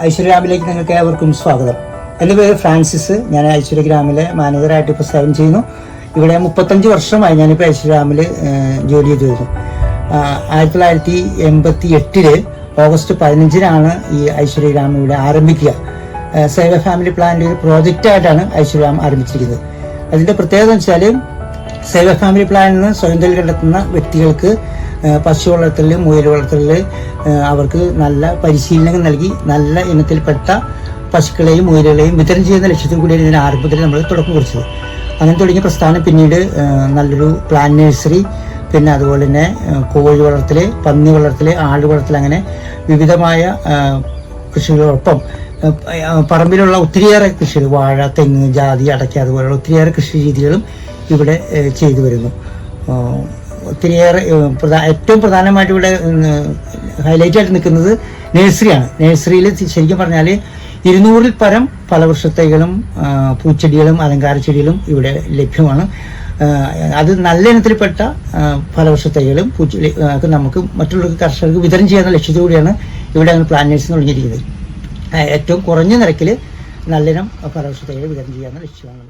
ഐശ്വര്യഗ്രാമിലേക്ക് നിങ്ങൾക്ക് ഏവർക്കും സ്വാഗതം. എൻ്റെ പേര് ഫ്രാൻസിസ്. ഞാൻ ഐശ്വര്യഗ്രാമിലെ മാനേജറായിട്ട് ഇപ്പോൾ സേവനം ചെയ്യുന്നു. ഇവിടെ 35 വർഷമായി ഞാനിപ്പോൾ ഐശ്വര്യഗ്രാമിൽ ജോലി ചെയ്തു വരുന്നു. 1988 ഓഗസ്റ്റ് 15 ഈ ഐശ്വര്യഗ്രാം ഇവിടെ ആരംഭിക്കുക. സേവ ഫാമിലി പ്ലാനിൻ്റെ ഒരു പ്രോജക്റ്റായിട്ടാണ് ഐശ്വര്യഗ്രാം ആരംഭിച്ചിരിക്കുന്നത്. അതിൻ്റെ പ്രത്യേകത എന്ന് വെച്ചാൽ സേവ ഫാമിലി പ്ലാനിൽ നിന്ന് സ്വയം തൊഴിൽ കണ്ടെത്തുന്ന വ്യക്തികൾക്ക് പശു വളർത്തൽ, മുയൽ വളർത്തലിൽ അവർക്ക് നല്ല പരിശീലനം നൽകി നല്ല ഇനത്തിൽപ്പെട്ട പശുക്കളെയും മുയലുകളെയും വിതരണം ചെയ്യുന്ന ലക്ഷ്യത്തിൽ കൂടിയാണ് ഇതിന് ആരംഭത്തിൽ നമ്മൾ തുടക്കം കുറിച്ചത്. അങ്ങനെ തുടങ്ങിയ പ്രസ്ഥാനം പിന്നീട് നല്ലൊരു പ്ലാന്റ് നഴ്സറി, പിന്നെ അതുപോലെ തന്നെ കോഴി വളർത്തൽ, പന്നി വളർത്തൽ, ആട് വളർത്തൽ, അങ്ങനെ വിവിധമായ കൃഷികളോടൊപ്പം പറമ്പിലുള്ള ഒത്തിരിയേറെ കൃഷികൾ, വാഴ, തെങ്ങ്, ജാതി, അടയ്ക്ക, അതുപോലെയുള്ള ഒത്തിരിയേറെ കൃഷി രീതികളും ഇവിടെ ചെയ്തു വരുന്നു. ഒത്തിരിയേറെ ഏറ്റവും പ്രധാനമായിട്ട് ഇവിടെ ഹൈലൈറ്റ് ആയിട്ട് നിൽക്കുന്നത് നഴ്സറിയാണ്. നഴ്സറിയിൽ ശരിക്കും പറഞ്ഞാൽ 200-ൽ പരം ഫലവൃക്ഷത്തൈകളും പൂച്ചെടികളും അലങ്കാര ചെടികളും ഇവിടെ ലഭ്യമാണ്. അത് നല്ല ഇനത്തിൽപ്പെട്ട ഫലവൃക്ഷത്തൈകളും പൂച്ചെടി നമുക്ക് മറ്റുള്ള കർഷകർക്ക് വിതരണം ചെയ്യുന്ന ലക്ഷ്യത്തോടെയാണ് ഇവിടെ പ്ലാന്റ് നഴ്സറി തുടങ്ങിയിരിക്കുന്നത്. ഏറ്റവും കുറഞ്ഞ നിരക്കിൽ നല്ലിനം ഫലവൃക്ഷത്തൈകൾ വിതരണം ചെയ്യാനുള്ള ലക്ഷ്യമാണ്.